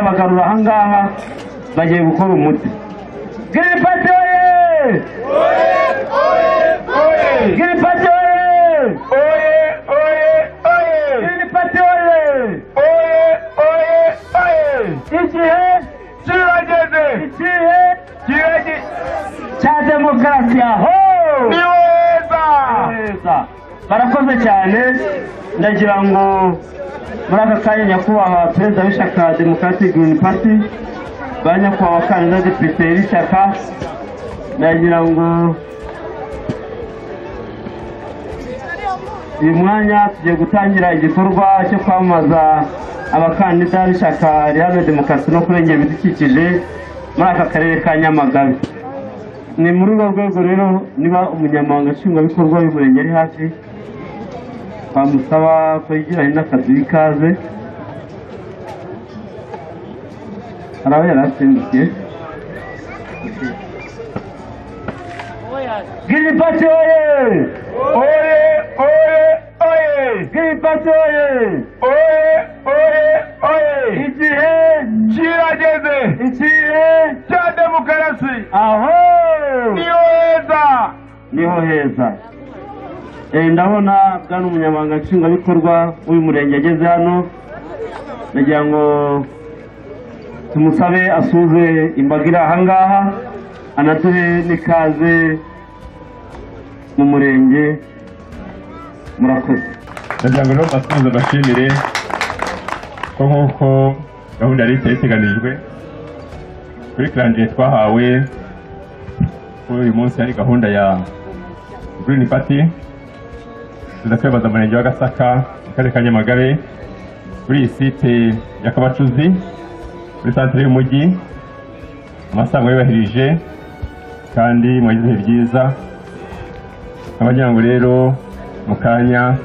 Bagarura ahangaha bagiye gukora umuti. Green Party oye! Green Party oye! Green Party oye! Igihe kirageze! Igihe cya demokarasi aho! Ni heza! Barakoze cyane, ndagira ngo muri aka kanya nyakubahwa perezida w'ishyaka Democratic Green Party ba nyakubahwa kandida depite w'ishyaka, ndagira ngo uyu mwanya tugiye gutangira igikorwa cyo kwamamaza abakandida b'ishyaka riharanira demokarasi no kurengera ibidukikije muri aka karere ka Nyamagabe. Ni muri urwo rwego rero niba umunyamabanga nshingwabikorwa w'umurenge ari hafi bamusaba ko yigiranye n'akazi ikaze. Hari aho yari asindikiye. Green Party oye! Green Party oye! Igihe kirageze! Igihe cya demokarasi aho! Niho heza! Ndabona bwana umunyamabanga nshingwabikorwa w'uyu murenge ageze hano, nagira ngo tumusabe asuze imbaga iri ahangaha, anaduhe n'ikaze mu murenge. Murakoze. Nagira ngo basubize bashimire ko nk'uko gahunda yari iteganijwe kuri calendar twahawe uyu munsi hari gahunda ya Green Party tuza kwibaza umurenge wa Gasaka mu karere ka Nyamagabe kuri iyi site ya Kabacuzi muri santere y'umujyi. Amasango yubahirije kandi mwagize ibihe byiza. Abagira ngo rero mu kanya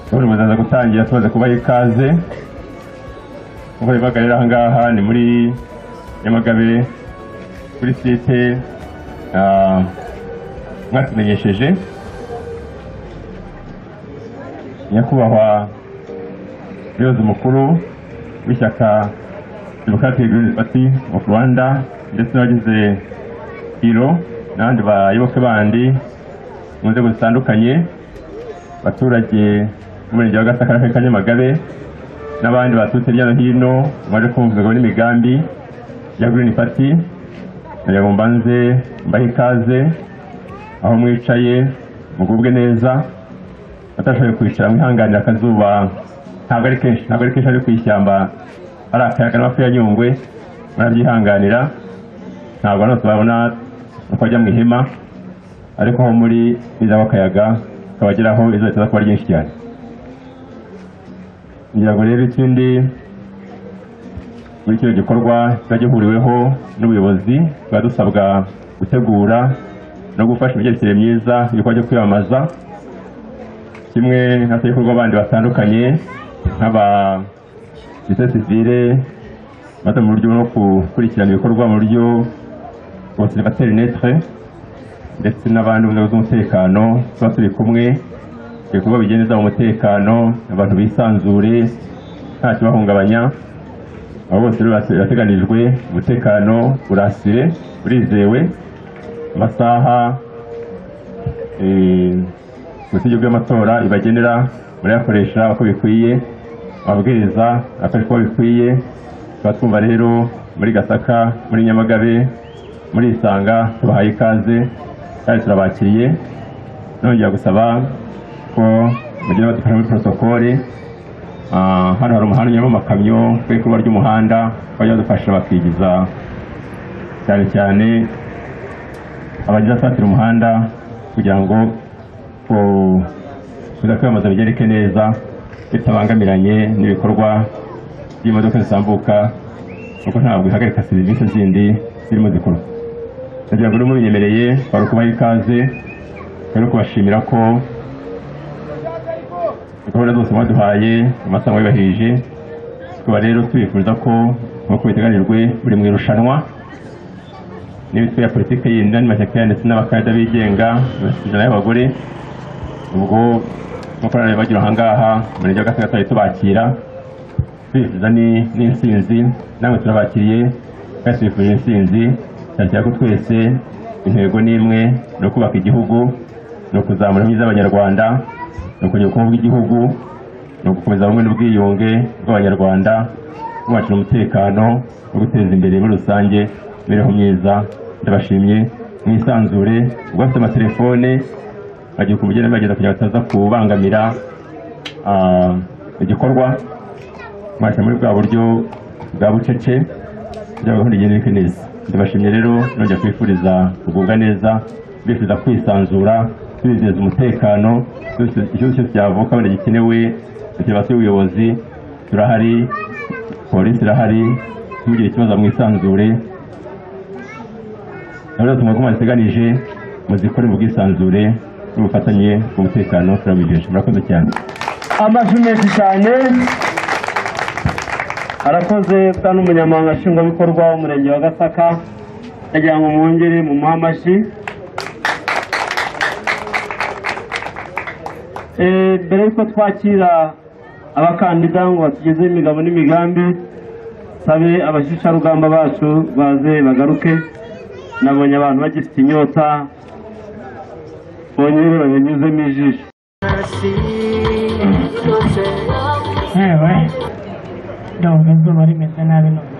gahunda bazaza gutangira tubaze kubaha ikaze nk'uko bibagarira ahangaha ni muri Nyamagabe kuri site mwatumenyesheje. Nyakubahwa umuyobozi mukuru w'ishyaka Democratic Green Party of Rwanda ndetse n'abagize biro n'abandi bayoboke bandi mu nzego zitandukanye, abaturage b'umurenge wa Gasaka n'akarere ka Nyamagabe n'abandi baturutse hirya no hino baje kumvuzwa n'imigambi ya Green Party, nagira ngo mbanze mbahe ikaze aho mwicaye mugubwe neza. Batashoboye kwicara mwihanganira akazuba, ntabwo ari kenshi ari ku ishyamba, ari akayaga n'amafi ya Nyungwe, murabyihanganira. Ntabwo hano tubabona uko bajya mu ihema, ariko aho muri bizaba akayaga kabageraho izuba ritaza kuba ryinshi cyane. Ngira ngo rero ikindi muri kino gikorwa kiba gihuriweho n'ubuyobozi, tuba dusabwa gutegura no gufasha imyiyerekere myiza ibikorwa byo kwiyamamaza, kimwe n'abayobozi bandi batandukanye nk'aba société civile bata mu buryo bwo gukurikirana ibikorwa mu buryo observateur neutre, ndetse n'abandi mu nzego z'umutekano tuba turi kumwe. Ibikorwa bigendeza mu mutekano, abantu bisanzure nta kibahungabanya. Abo bose birateganijwe, umutekano urasire urizewe. Amasaha ubusigire bw'amatora ibagenera murayakoresha uko bikwiye, amabwiriza akoreshwa uko bikwiye. Tukaba twumva rero muri Gasaka, muri Nyamagabe, muri Isanga tubahaye ikaze kandi turabakiriye. Nongera gusaba ko mugira badufasha muri protokole. Hano hari umuhanda unyuramo amakamyo ku ikurwa ry'umuhanda, bajya badufasha bakigiza cyane cyane abagize asatira umuhanda kugira ngo kuza kwiyamamaza bigereke neza bitabangamiranye n'ibikorwa by'imodoka zitambuka, kuko ntabwo ihagarika serivisi zindi zirimo zikorwa. Ndagira ngo mubinyemereye bari kubaha ikaze no kubashimira ko gahunda zose mwaduhaye amasaha mwibahirije. Tukaba rero twifuza ko nk'uko biteganijwe buri mu irushanwa n'imitwe ya politiki yindi n'andi mashyaka ndetse n'abakandida bigenga amasezerano y'abagore, ubwo nk'uko bagira aha ngaha umurenge wa Gasaka twari tubakira twifuza n'intsinzi, namwe turabakiriye kandi twifurije intsinzi, cyane cyane ko twese intego ni imwe, ni ukubaka igihugu, ni ukuzamura imyiza y'abanyarwanda, ni ukongera ubukungu bw'igihugu, ni ugukomeza ubumwe n'ubwiyunge bw'abanyarwanda, kubakira umutekano no guteza imbere muri rusange imibereho myiza. Ndabashimye mwisanzure, ubwo bafite amatelefone bagiye kumugenda bageza kugira bataza kubangamira igikorwa, mwashyira muri bwa buryo bwa bucece kugira ngo gahunda igende neza. Ndabashimye rero, nongera kwifuriza kugubwa neza, bifuza kwisanzura, twizeza umutekano, ikibazo cyose cyavuka wenda gikenewe serivisi y'ubuyobozi turahari, polisi irahari, ntugire ikibazo mwisanzure. Gahunda tumwe ziteganije muzikore mu bwisanzure n'ubufatanye bw'umutekano turabijeje. Murakoze cyane. Amajwi menshi cyane arakoze kandi umunyamabanga nshingwabikorwa w'umurenge wa Gasaka, nagira ngo mwongere mu muhamashyi. Mbere yuko twakira abakandida ngo batugezeho imigabo n'imigambi, sabe abashyusharugamba bacu baze bagaruke. Nabonye abantu bagifite inyota, bongere babanyuzemo ijisho. Ewe ndumva izuba rimeze nabi none.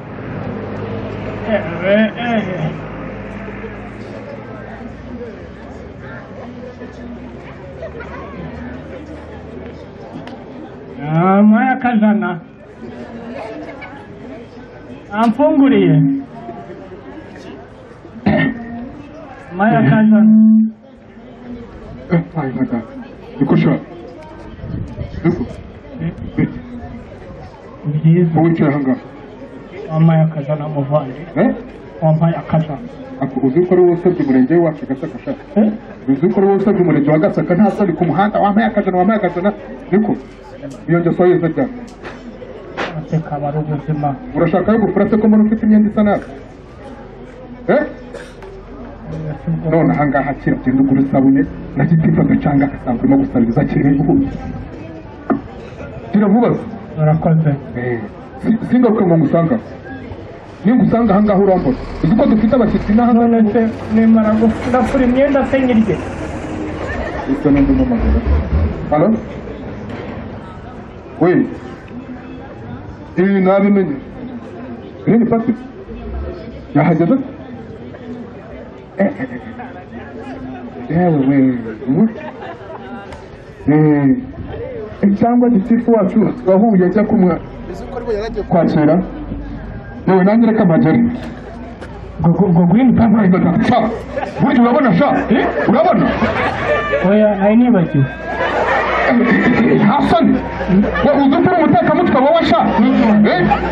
Maya kajana amfunguriye Maya kajana Ay mata ikosha byiza wicara hanga Maya kajana muvandi Maya kajana ako uzi ko ari wowe usabye umurenge wacu Gasaka sha uzi ko ari wowe usabye umurenge wa Gasaka nta soni ku muhanda wambaye akajana niko iyo ngeso yeze cyane ateka bari ubuzima. urashaka yo gufurase ko mbona ufite imyenda isa nabi none ahangaha kira genda ugura isabune na gitifa gacanga akasanga urimo gusabiriza kiri vuba kira vuba. Urakoze. Singaruke ngo ngusanga ningusanga ahangaha urambona uzi ko dufite abashyitsi n'aha none se nimara gufura imyenda se nyirye icyo n'undi mumagara. Halo we nabimenye ni pati yahageze yewe cyangwa gitifu wacu wahuye ajya kumwa kwakira yewe nanjye reka mpagere gwini papa sha burya urabona sha urabona oya nari nibagiwe Hassan uzi ko uri umutekamutwe wowe sha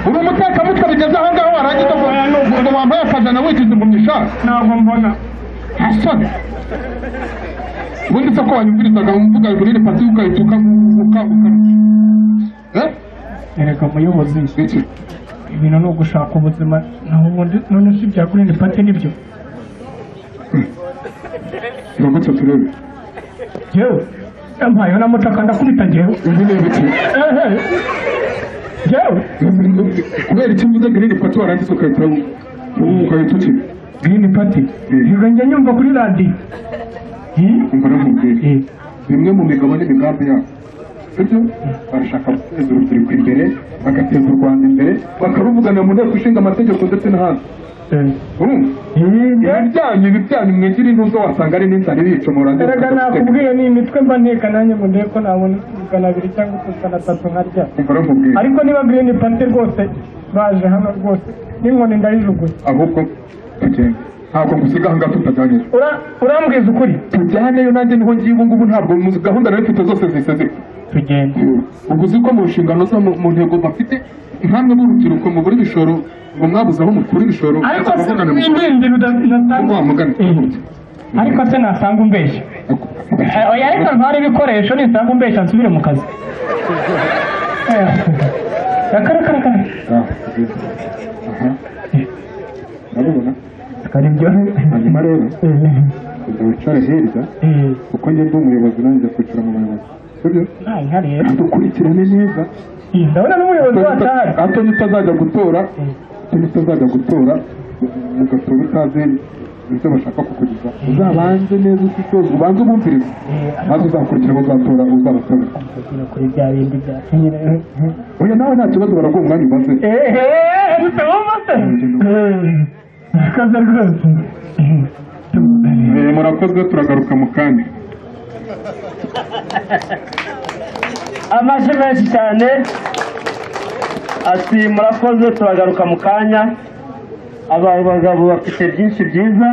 uri umutekamutwe bigeze aho ngaho warangiza ngo wambaye akajana wigize impumyi sha ntabwo mbona Hassan ubundi se ko wanyumvirizaga mvuga kuri pati ugahita uka erega muyobozi iki ibintu ni ugushaka ubuzima naho ubundi none si ibya Green Party nibyo turagutse turebe yewe yampaye n'amutaka ndakubita njyewe ibi ni ibiki yewe kubera iki mvuze Green Party warangiza ukahita uki Green Party njye nyumva kuri radiyo imbere y'umubyeyi bimwe mu migabo n'imigambi yabo sibyo barashaka guteza urubyiruko imbere bagateza u Rwanda imbere bakaruvugana mu nteko ishinga amategeko ndetse n'ahandi ibi byanyu mwigira intuzo wasanga ari n'inzara ibicomora erega nakubwiye ni imitwe mba nteka nanjye ngo ndebe ko nabona magana abiri cyangwa magana atatu nkarya ariko niba Green Party rwose baje hano rwose n'inkoni ndayijugunya ahubwo tugende ntabwo ngusiga ahangaha tutajyanyeyo urambwiza ukuri tujyaneyo nanjye niho ngiye ubu ngubu ntabwo gahunda rero mfite zose ziseze tugende ubwo uzi ko mu nshingano zo mu ntego bafite nkamwe b'urubyiruko mu buri bishoro ngo mwabuze aho mukura ibishoro ariko se nasanga umbeshya oya ariko ntwara ibikoresho nisanga umbeshya nsubire mu kazi rakarakara urabibona kari ibyo hanyuma rero kujya wicare hirya kuko njye ndi umuyobozi nanjye kwicara mu bayobozi sibyo dukurikirane neza ndabona n'umuyobozi wacu ahari hato nitazajya gutora mugatora utazi ibyo bashaka kukugeza uzabanze neza ushishoze ubanze ubumvirize maze uzakurikira uzatora uzabatora kuri bya bindi bya kenyera oya nawe nta kibazo baraguha umwanya umaze kaza rwose murakozwe turagaruka mu kanya amashyi menshi cyane ati murakoze turagaruka mu kanya aba bagabo bafite byinshi byiza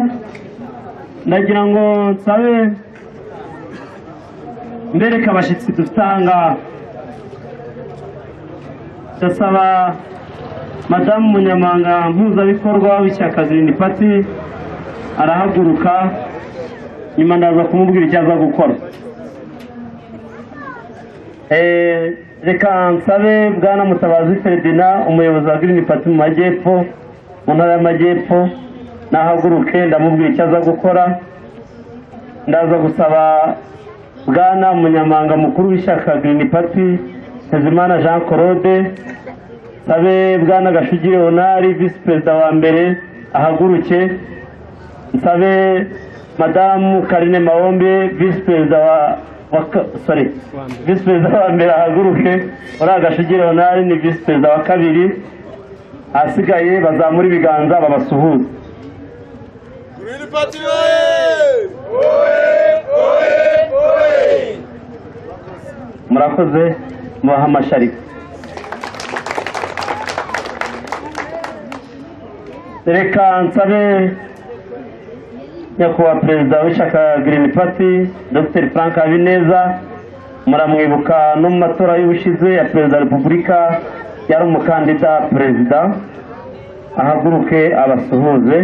ndagira ngo nsabe mbereke abashyitsi dufite aha ngaha ndasaba madamu umunyamabanga mpuzabikorwa w'ishyaka Green Party arahaguruka nyuma ndaza kumubwira icyo aza gukora reka nsabe bwana Mutabazi Ferdinand umuyobozi wa Green Party mu majyepfo mu ntara y'amajyepfo nahaguruke ndamubwira icyo aza gukora ndaza gusaba bwana umunyamabanga mukuru w'ishyaka Green Party Ntezimana Jean Claude sabe bwana Gashugi Leonard visi perezida wa mbere ahaguruke nsabe madamu Karine Mahombe visi perezida wa mbere ahaguruke uriya Gashugi Leonard ni visi perezida wa kabiri ahasigaye bazamura ibiganza babasuhuze Green Party murakoze mubaha amasharika reka nsabe nyakubahwa perezida w'ishyaka Green Party Dr Frank Habineza muramwibuka no mu matora y'ubushize ya perezida wa repubulika yari umukandida perezida ahaguruke abasuhuze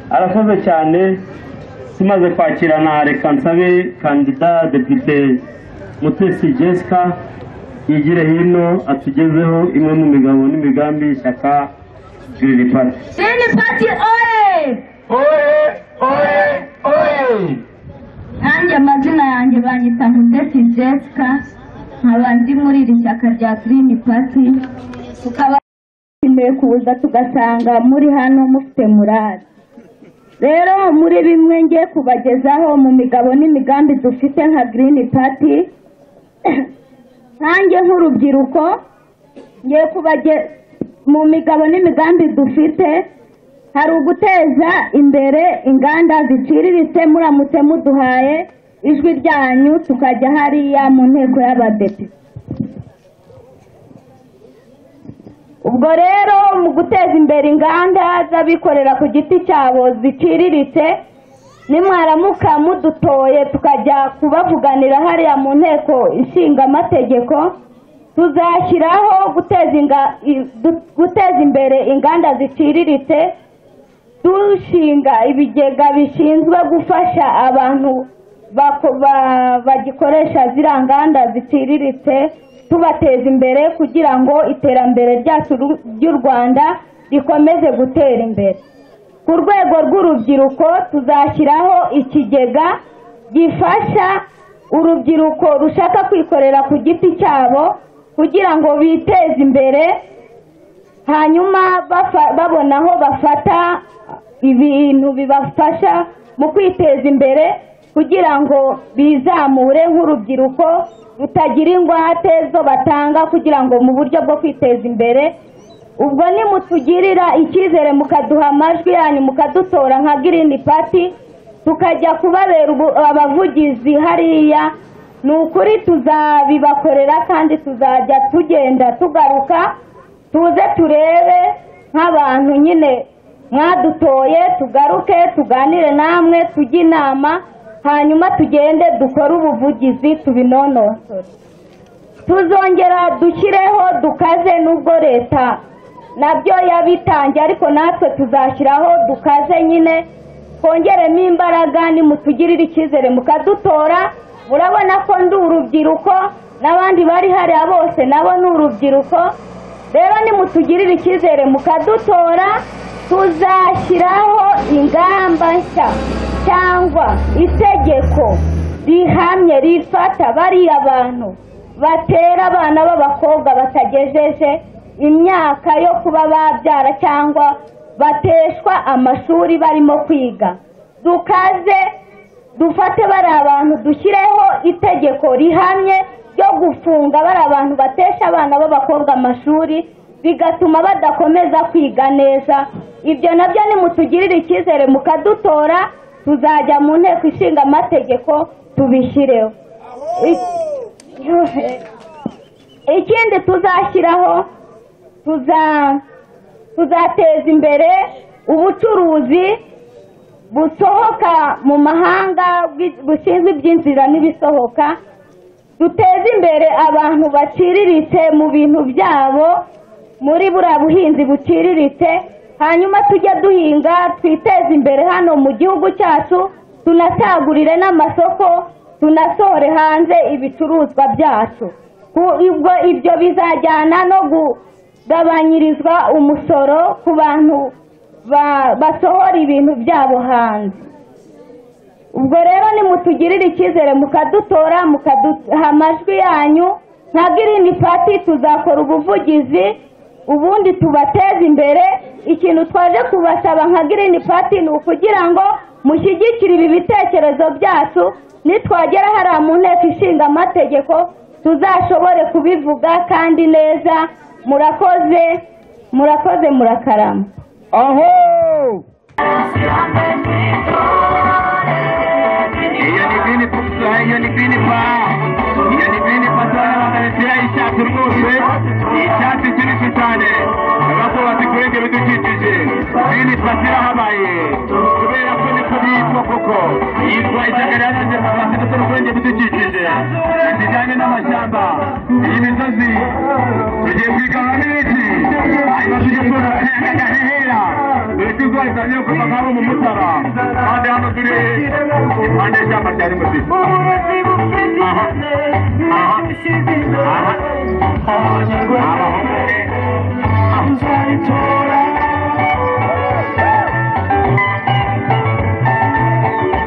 arakoze cyane tumaze kwakirana reka nsabe kandida depite Mutesi Jessica yigire hino atugezeho imwe mu migabo n'imigambi y'ishyaka Green Party. Green Party oye! Nanjye amazina yanjye banyita Mutesi Jessica nkaba ndi muri iri shyaka rya Green Party tukaba twishimiye kuza tugasanga muri hano mufite murari rero muri bimwe ngiye kubagezaho mu migabo n'imigambi dufite nka Green Party nanjye nk'urubyiruko ngiye mu migabo n'imigambi dufite hari uguteza imbere inganda ziciriritse muramutse muduhaye ijwi ryanyu tukajya hariya mu nteko y'abadepite ubwo rero mu guteza imbere inganda z'abikorera ku giti cyabo ziciriritse nimwaramuka mudutoye tukajya kubavuganira hariya mu nteko ishinga amategeko tuzashyiraho guteza imbere inganda ziciriritse dushinga ibigega bishinzwe gufasha abantu bagikoresha ziriya nganda ziciriritse tubateza imbere kugira ngo iterambere ryacu ry'u Rwanda rikomeze gutera imbere ku rwego rw'urubyiruko tuzashyiraho ikigega gifasha urubyiruko rushaka kwikorera ku giti cyabo kugira ngo biteze imbere, hanyuma babona aho bafata ibintu bibafasha mu kwiteza imbere kugira ngo bizamure nk'urubyiruko rutagira ingwate zo batanga kugira ngo mu buryo bwo kwiteza imbere. Ubwo nimutugirira icyizere mukaduha amajwi yanyu mukadutora nka Green Party tukajya kubabera abavugizi hariya, ni ukuri tuzabibakorera kandi tuzajya tugenda tugaruka tuze turebe nk'abantu nyine mwadutoye, tugaruke tuganire namwe tujye inama, hanyuma tugende dukore ubuvugizi tubinonosore. Tuzongera dushyireho dukaze, nubwo leta nabyo yabitangiye ariko natwe tuzashyiraho dukaze nyine, kongeremo imbaraga nimutugirira icyizere mukadutora. Murabona ko ndi urubyiruko n'abandi bari hariya bose nabo ni urubyiruko, rero nimutugirira icyizere mukadutora tuzashyiraho ingamba nshya cyangwa itegeko rihamye rifata bariya bantu batera abana b'abakobwa batagejeje imyaka yo kuba babyara cyangwa bateshwa amashuri barimo kwiga. Dukaze dufate bari abantu dushyireho itegeko rihamye ryo gufunga bari abantu batesha abana b'abakobwa amashuri bigatuma badakomeza kwiga neza. Ibyo nabyo nimutugirire icyizere mukadutora tuzajya mu nteko ishinga amategeko tubishyireho. Ikindi tuzashyiraho, tuzateza imbere ubucuruzi busohoka mu mahanga bushinzwe ibyinjira n'ibisohoka, duteze imbere abantu baciriritse mu bintu byabo muri buriya buhinzi buciriritse, hanyuma tujye duhinga twiteze imbere hano mu gihugu cyacu, tunasagurire n'amasoko, tunasohore hanze ibicuruzwa byacu. Ibyo bizajyana no kugabanyirizwa umusoro ku bantu basohora ibintu byabo hanze. Ubwo rero nimutugirire icyizere mukadutora mukaduha amajwi yanyu nka Green Party tuzakora ubuvugizi ubundi tubateze imbere. Ikintu twaje kubasaba nka Green Party ni ukugira ngo mushyigikire ibi bitekerezo byacu, nitwagera hariya mu nteko ishinga amategeko tuzashobore kubivuga kandi neza. Murakoze murakarama. Aho iyo ni Green Party bagaragara icyatsi rwose, icyatsi kibisi cyane, abako bazikurenge bidukikije. Green Party irahabaye kubera ko niko yitwa koko, yitwa ishyaka riharanira demokarasi no kurengera ibidukikije bijyanye n'amashyamba. Iyi misozi tugiye kwigaruramo ibiti, hanyuma tujye kubona agahera dore ko izahitanye kuva nk'abo mu Mutara, kandi hano turi impande y'ishyamba rya Rimutsi.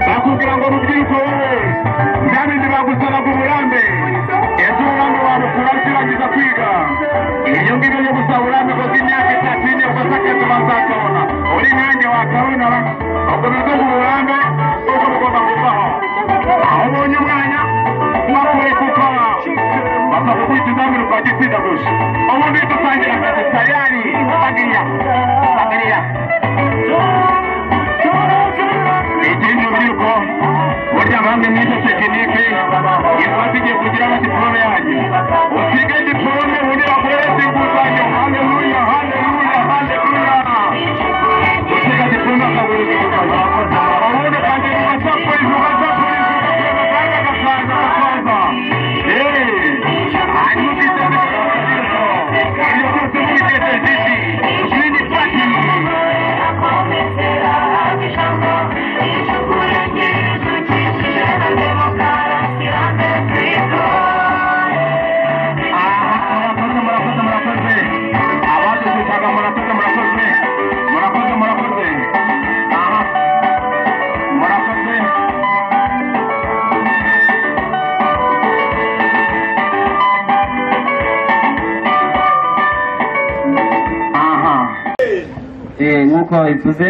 Bakubwira ngo rubyiruko wowe bya bindi bagusaba uburambe, ese uburambe wabukura ukirangiza kwiga. Iyo ngibyo yo gusaba uburambe ngo imyaka itatu ine ugasakeza bazakabona uri nkanjye wakabona. Ubwo bivuga uburambe kuko bugomba kuvaho. Aho ubonye umwanya wakuye kuko bakakukurikiza muri kwa gitsinda gusa ubundi nk'uko bivuze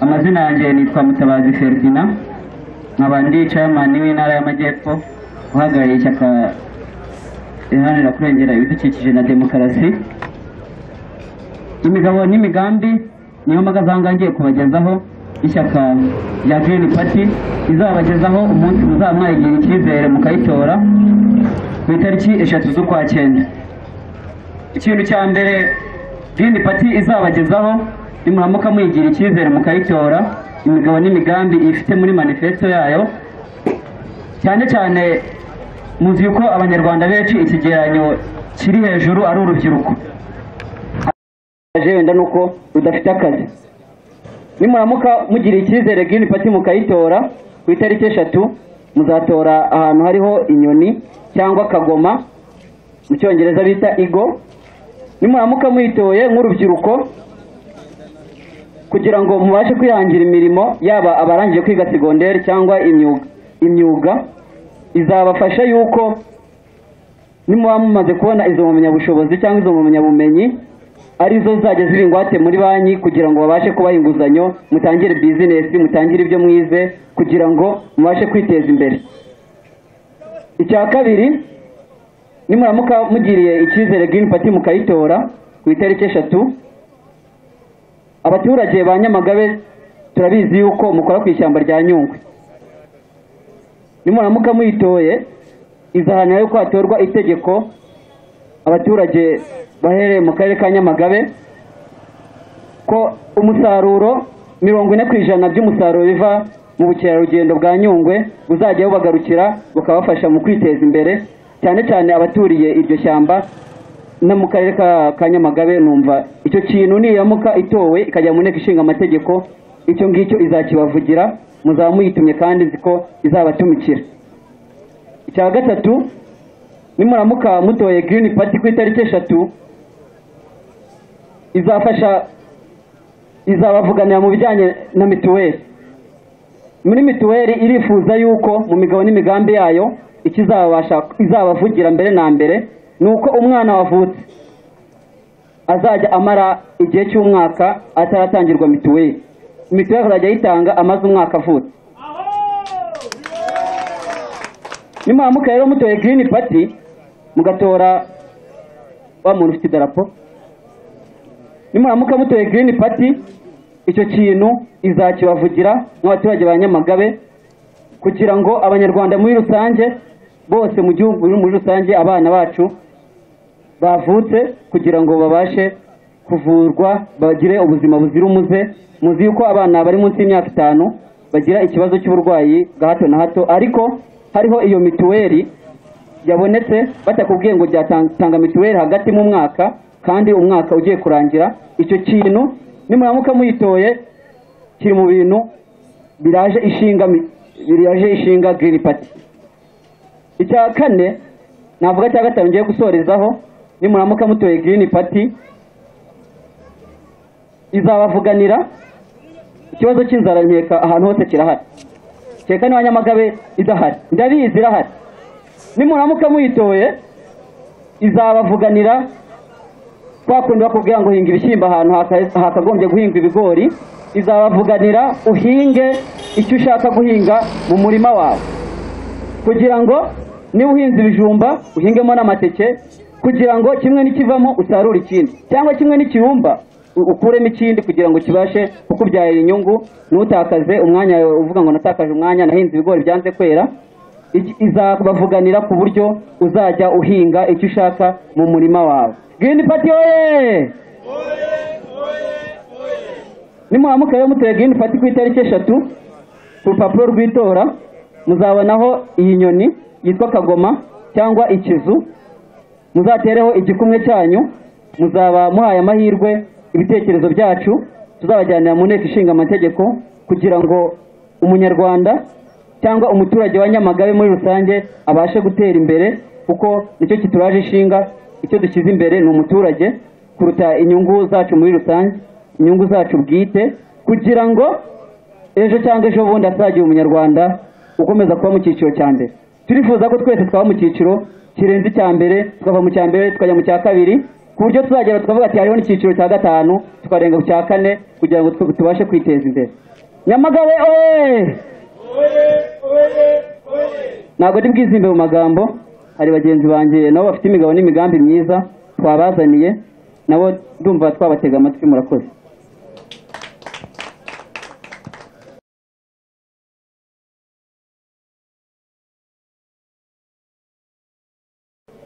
amazina yanjye nitwa Mutabazi Ferdinand nkaba ndi chairman w'intara y'Amajyepfo uhagarariye ishyaka riharanira kurengera ibidukikije na demokarasi. Imigabo n'imigambi niyo magazanga ngiye kubagezaho ishyaka rya Green Party izabagezaho umunsi muzamwayigira icyizere mukayitora ku itariki 3 z'ukwa 9. Ikintu cya mbere Green Party izabagezaho nimuramuka muyigira icyizere mukayitora imigabo n'imigambi ifite muri manifesto yayo, cyane cyane muzi yuko abanyarwanda benshi ikigeranyo kiri hejuru ari urubyiruko wenda nuko rudafite akazi. Nimuramuka mugira icyizere Green Party mukayitora ku itariki 3 muzatora ahantu hariho inyoni cyangwa kagoma mu cyongereza bita igo. Nimuramuka muyitoye nk'urubyiruko kugira ngo mubashe kwihangira imirimo, yaba abarangije kwiga secondaire cyangwa imyuga izabafasha yuko nimuba mumaze kubona izo mpamyabushobozi cyangwa izo mpamyabumenyi arizo zajya ziri ingwate muri banki kugira ngo babashe kubaha inguzanyo mutangire business, mutangire ibyo mwize kugira ngo mubashe kwiteza imbere. Icya kabiri, nimuramuka mugiriye icyizere Green Party mukayitora ku itariki 3, abaturage ba Nyamagabe turabizi yuko mukora ku ishyamba rya Nyungwe. Nimuramuka muyitoye izahanira yuko hatorwa itegeko abaturage bahereye mu karere ka Nyamagabe ko umusaruro 40% by'umusaruro biva mu bukerarugendo bwa Nyungwe buzajya bubagarukira bukabafasha mu kwiteza imbere, cyane cyane abaturiye iryo shyamba no mu karere ka Nyamagabe. Numva icyo kintu niramuka itowe ikajya mu nteko ishinga amategeko, icyo ngicyo izakibavugira, muzaba muyitumye kandi ziko izabatumikira. Icya gatatu, nimuramuka mutoye Green Party ku itariki 3 izabavuganira mu bijyanye na mituweli. Muri mituweli irifuza yuko mu migabo n'imigambi yayo izabavugira mbere na mbere nuko umwana wavutse azajya amara igihe cy'umwaka ataratangirwa mituweli. Mituweli azajya yitanga amaze umwaka avutse. Nimuramuka rero mutoye Green Party mugatora wa muntu ufite idarapo, nimuramuka mutoye Green Party icyo kintu izakibavugira n'abaturage ba Nyamagabe kugira ngo abanyarwanda muri rusange bose mu gihugu muri rusange abana bacu bavutse kugira ngo babashe kuvurwa bagire ubuzima buzira umuze. Muzi yuko abana bari munsi y'imyaka 5 bagira ikibazo cy'uburwayi bwa hato na hato, ariko hariho iyo mituweli yabonetse batakubwiye ngo byatanga mituweli hagati mu mwaka kandi umwaka ugiye kurangira. Icyo kintu nimuramuka muyitoye kiri mu bintu biraje ishinga Green Party. Icya kane navuga cya gatanu ngiye gusorezaho, nimuramuka mutoye Green Party izabavuganira ikibazo cy'inzara. Nkeka ahantu hose kirahari, cyeka ni Nyamagabe idahari, ndabizi irahari. Nimuramuka muyitoye izabavuganira twakundi bakubwira ngo hinga ibishyimbo ahantu hakagombye guhinga ibigori. Izabavuganira uhinge icyo ushaka guhinga mu murima wawe, kugira ngo niba uhinze ibijumba uhingemo n'amateke, kugira ngo kimwe nikivamo usarure ikindi, cyangwa kimwe nikirumba ukuremo ikindi kugira ngo kibashe kukubyarira inyungu, ntutakaze umwanya uvuga ngo natakaje umwanya nahinze ibigori byanze kwera. Izabavuganira ku buryo uzajya uhinga icyo ushaka mu murima wawe. Green Party oye! Nimuramuka rero mutoye Green Party ku itariki 3 ku rupapuro rw'itora muzabonaho iyi nyoni yitwa kagoma cyangwa ikizu, muzatereho igikumwe cyanyu. Muzaba muhaye amahirwe ibitekerezo byacu tuzabajyanira mu nteko ishinga amategeko kugira ngo umunyarwanda cyangwa umuturage wa Nyamagabe muri rusange abashe gutera imbere, kuko nicyo kituraje ishinga. Icyo dukiza imbere ni umuturage kuruta inyungu zacu muri rusange, inyungu zacu bwite, kugira ngo ejo cyangwa ejo bundi azagira umunyarwanda ukomeza kuba mu cyiciro cya mbere. Turifuza ko twese twaba mu cyiciro kirenze icya mbere, tukava mu cya mbere tukajya mu cya kabiri, ku buryo tuzagera tukavuga ati hariho n'icyiciro cya 5 tukarenga ku cya 4 kugira ngo tubashe kwiteza imbere. Nyamagabe ntabwo ndi bwizimbe mu magambo, hari bagenzi banjye nabo bafite imigabo n'imigambi myiza twabazaniye, nabo ndumva twabatega amatwi. Murakoze.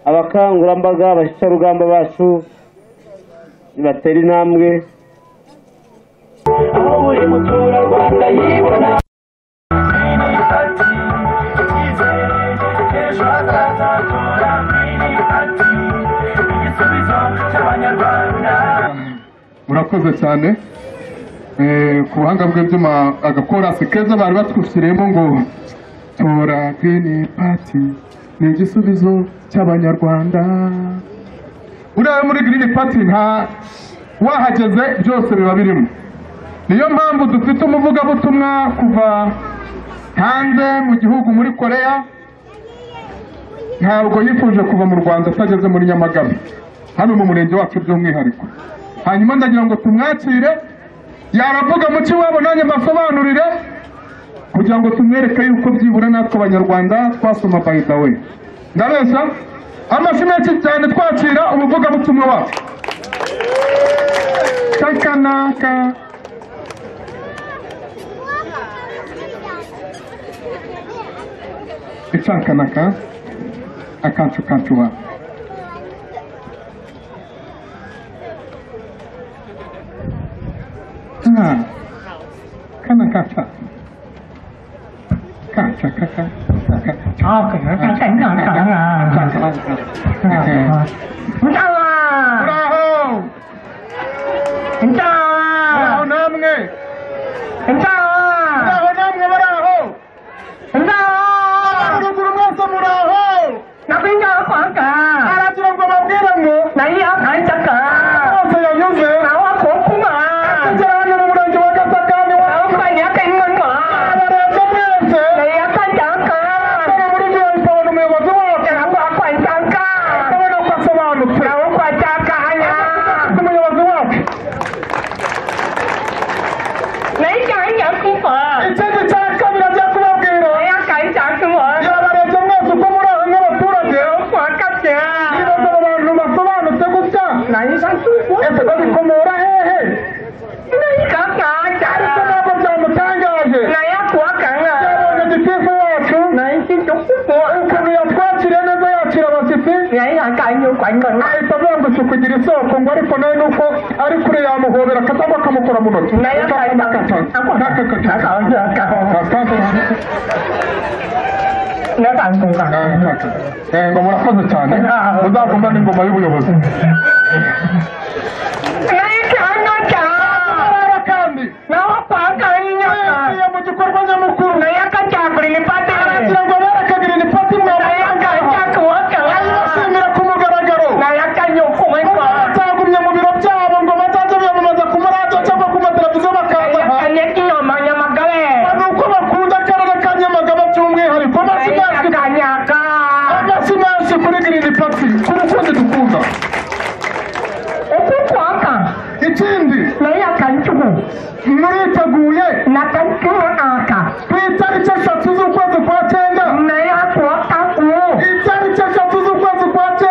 abakangurambaga abashyirarugamba bacu batera intambwe aho buri muturarwanda yibona murakoze cyane ku buhanga bw'ibyuma. Agakorasi keza bari batwushyiriyemo ngo tora Green Party ni igisubizo cy'abanyarwanda. Uriya muri Green Party nta wahageze byose biba birimo. Niyo mpamvu dufite umuvugabutumwa kuva hanze mu gihugu muri Korea, ntabwo yifuje kuva mu Rwanda atageze muri Nyamagabe, hano mu murenge wacu by'umwihariko. Hanyuma ndagira ngo tumwakire, yaravuga mu kiwabo nanjye mbasobanurire kugira ngo tumwereke yuko byibura natwe abanyarwanda twasoma by the way. Ndabeshya amashyi menshi cyane twakira umuvugabutumwa wacu. Takanaka icakanaka akacu kacuba kana kaca kaca kaca kugira isoko ngo ariko nawe nuko ari kure yamuhobera katagwa kamukora mu ntoki ngo murakoze cyane muzaguma n'ingoma y'ubuyobozi kandi naho kwakanya mu gikorwa nyamukuru nayo akacyagura imipati aragira ngo barakagirira imipati batagumye mu biro byabo ngo bazaze biyamamaza ku maradiyo cyangwa ku mateleviziyo bakaza nuko bakunda akarere ka Nyamagabe by'umwihariko amasi menshi kuri Green Party ku rukundi dukunda. Ikindi muriteguye ku itariki 3 z'ukwezi kwa 9 itariki 3 z'ukwezi kwa 9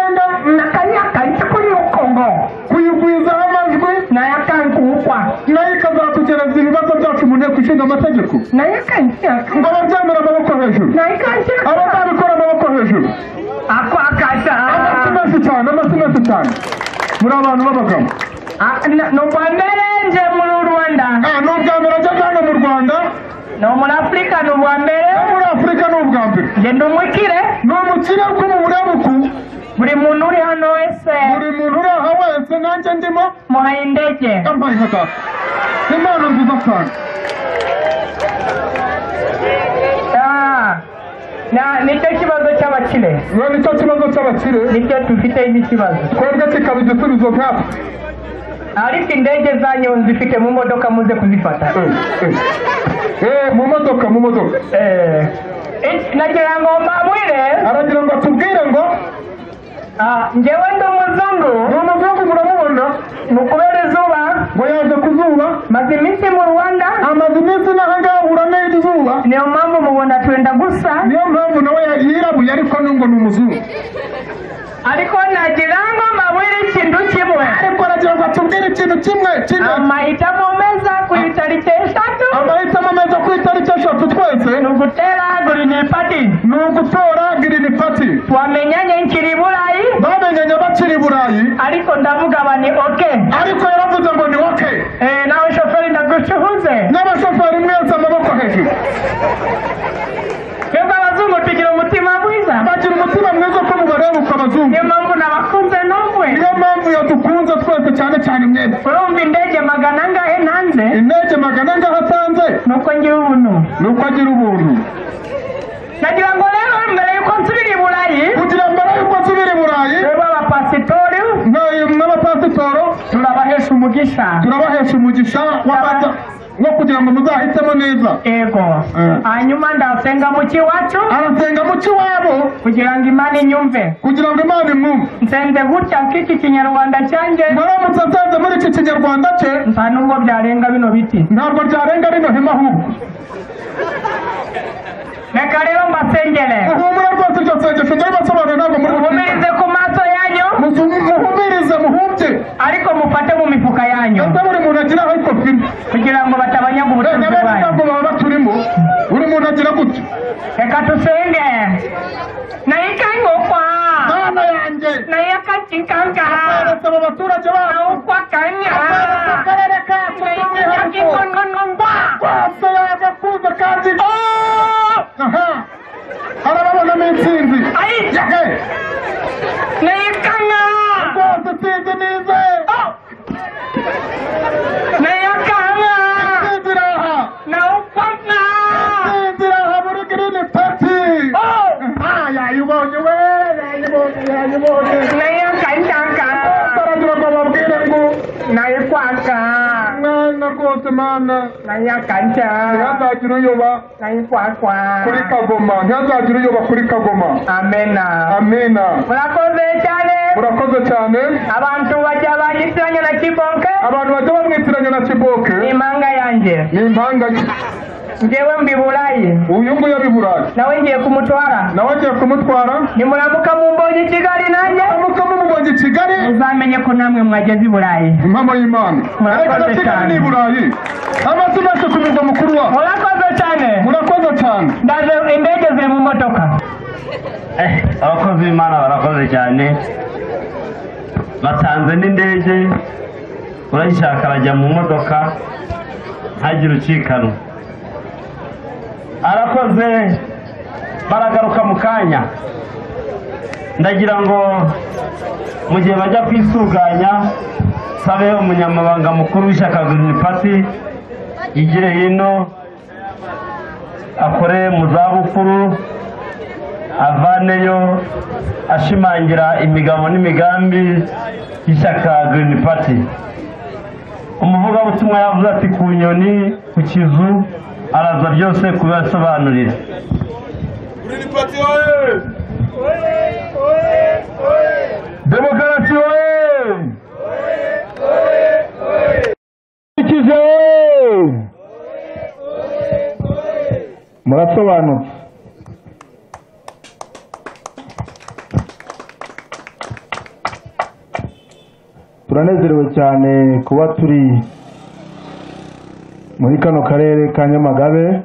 kuyigwizaho amajwi nayo ikazatugereza ibibazo byacu mu nteko ishinga amategeko ngo babyemere amaboko hejuru, abazabikora amaboko hejuru. Amasi menshi cyane muri abantu b'abagabo. N'ubwa mbere nje mu Rwanda, n'ubwa mbere ajya hano mu Rwanda, no muri Afurika n'ubwa mbere, muri Afurika n'ubwa mbere. Ndi umukire bwo mu burabuku. Buri muntu uri hano wese, nanjye ndimo muhaye indege. Ambaye hata impano nziza cyane. Nicyo kibazo cy'abakire, nicyo dufite ikibazo. Twebwe kikaba igisubizo nk'aho ariko indege zanyu nzifite mu modoka muze kuzifata. Mu modoka nagira ngo mbabwire, aragira ngo atubwire ngo njyewe ndi umuzungu. Ni umuzungu muramubona? Ni ukubera izuba. Ngo yaje ku zuba? Maze iminsi mu Rwanda. Amaze iminsi n'ahangaha urameye izuba? Niyo mpamvu mubona twenda gusa. Niyo mpamvu nawe yirabuye ariko ngo ni umuzungu. Ariko nagira ngo mbabwire ikintu kimwe. Ariko nagira ngo atubwire ikintu kimwe. Amahitamo meza ku itariki eshatu. Amahitamo meza ku itariki eshatu twese. Ni ugutera Green Party. Ni ugutora Green Party. Twamenyanye nkiri Burayi. Bamenyanye bakiri Burayi. Ariko ndavuga bani okay. Ariko yaravuze ngo ni okay. Nawe shoferi ndagushuhuze. N'abashoferi mwese amaboko hejuru. Twebwe abazungu tugira umutima mwiza. Bagira umutima mwiza ko mubareba uko abazungu. Niyo mpamvu nabakunze n'umwe. Niyo mpamvu yadukunze twese cyane cyane mwese. Urumva indege magana angahe ntanze? Indege magana angahe atanze? Nuko ngira ubuntu. Nuko agira ubuntu. Nagira ngo rero mbere yuko nsubira i Burayi. Kugira mbere yuko nsubira i Burayi. Twebwe abapasitori. N'abapasitoro. Turabahesha umugisha. Turabahesha umugisha w'abata. No kugira ngo muzahitemo neza. Ego. Hanyuma ndasenga mu kiwacu. Arasenga mu kiwabo. Kugira ngo Imana inyumve. Kugira ngo Imana imwumve. Nsenze gutya k'iki kinyarwanda cyanjye. Muramutse nsenze muri iki kinyarwanda cye. Nta nubwo byarenga bino biti. Ntabwo byarenga rino hema ahubwo. Reka rero mbasengere. Muhumure rwose iryo sengesho ndaribasobanurira ntabwo muri muhumirize ku maso yanyu. Muhumirize muhumye. Ariko mufate mu mifuka yanyu. Ese buri muntu agira aho ikofi. Kugira ngo batabanyaga ubutunzi bwanyu. Ntabwo baba baturimo. Buri muntu agira gutya. Reka tusenge. Nayikangokwa. Mana yanjye. Nayakatikanga. Barasaba abaturage babo. Ukwakanya. Akarere kacu. Nayikakingongongonga. Kwase yagakuze kandi. Aha. Arababonamo intsinzi. Ayi. Yahe. Nayikanga. Rwose intsinzi nize. Nayakanga. Intsinzi iraha. Nawukwanga. Intsinzi iraha muri Green Party. Yayibonye we. Yayibonye. Nayakanga. Baragira ngo babwire ngo. Nayikwanga. Mwana rwose mana. Nayakanga. Ntihazagira uyoba. Nayikwakwa. Kuri Kagoma. Ntihazagira uyoba kuri Kagoma. Amena. Amena. Murakoze cyane. Murakoze cyane. Abantu bajya banyitiranya na Kiboke. Abantu bajya bamwitiranya na Kiboke. Ni impanga yanjye. Ni impanga ye. Njyewe mbi Burayi. Uyu nguyu abi Burayi. Nawe ngiye kumutwara. Nawe agiye kumutwara. Nimuramuka mumbonye i Kigali nanjye. Muramuka mumubonye i Kigali. Uzamenye ko namwe mwageze i Burayi. Impamo y'Imana. Murakoze cyane. Ni Burayi. Amazi menshi ku murwa mukuru wa. Murakoze cyane. Murakoze cyane. Ndaje indege ziri mu modoka. Abakozi b'Imana barakoze cyane. Batanze n'indege. Urayishaka arajya mu modoka. Ntagire ucikano. Arakoze. Baragaruka mu kanya. Ndagira ngo mu gihe bajya kwisuganya sabe umunyamabanga mukuru w'ishyaka Green Party yigire hino akore mu zabukuru avaneyo ashimangira imigabo n'imigambi y'ishyaka Green Party. Umuvugabutumwa yavuze ati ku nyoni ku kizu araza byose kubibasobanurira. Green Party oye! Demokarasi oye! Ikize murasobanutse. Turanezerewe cyane kuba turi muri kano karere ka Nyamagabe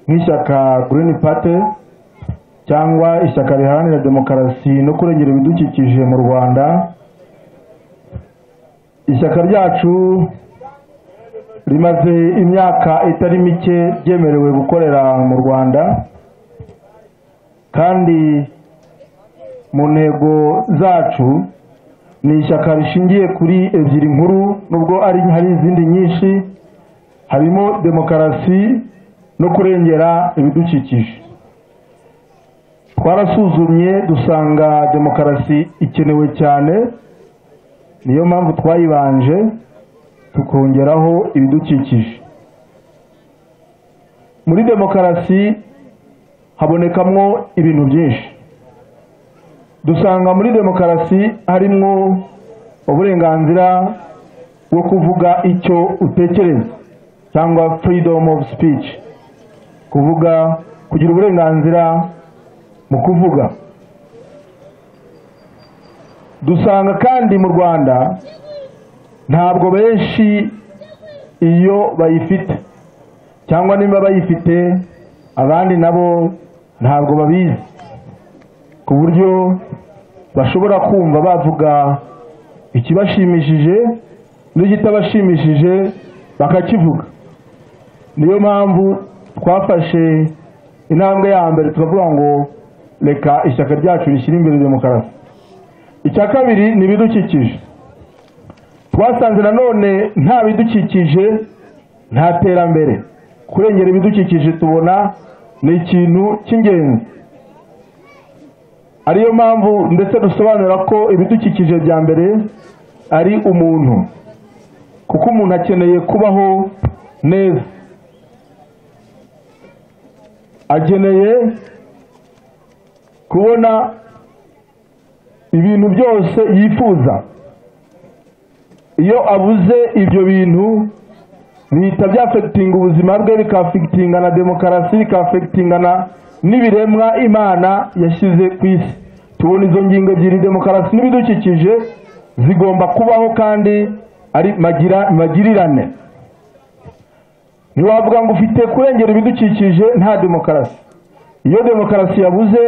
nk'ishyaka Green Party cyangwa ishyaka riharanira demokarasi no kurengera ibidukikije mu Rwanda. Ishyaka ryacu rimaze imyaka itari mike ryemerewe gukorera mu Rwanda, kandi mu ntego zacu ni ishyaka rishingiye kuri ebyiri nkuru, nubwo hari izindi nyinshi, harimo demokarasi no kurengera ibidukikije. Twarasuzumye dusanga demokarasi ikenewe cyane, niyo mpamvu twayibanje tukongeraho ibidukikije. Muri demokarasi habonekamo ibintu byinshi. dusanga muri demokarasi harimo uburenganzira bwo kuvuga icyo utekereza cyangwa freedom of speech, kugira uburenganzira mu kuvuga. Dusanga kandi mu Rwanda ntabwo benshi iyo bayifite, cyangwa niba bayifite abandi nabo ntabwo babizi, ku buryo bashobora kumva bavuga ikibashimishije n'ikitabashimishije bakakivuga. Niyo mpamvu twafashe intambwe ya mbere tukavuga ngo reka ishyaka ryacu rishyire imbere demokarasi. Icya kabiri ni ibidukikije. Twasanze nanone nta bidukikije nta terambere. Kurengera ibidukikije tubona ni ikintu cy'ingenzi, ariyo mpamvu ndetse dusobanura ko ibidukikije bya mbere ari umuntu, kuko umuntu akeneye kubaho neza, akeneye kubona ibintu byose yifuza. Iyo abuze ibyo bintu bihita byafekitinga ubuzima bwe, bikafekitinga na demokarasi, bikafekitinga n'ibiremwa Imana yashyize ku isi. Tubona izo ngingo ebyiri, demokarasi n'ibidukikije, zigomba kubaho kandi ari magirirane. Ntiwavuga ngo ufite kurengera ibidukikije nta demokarasi. Iyo demokarasi yabuze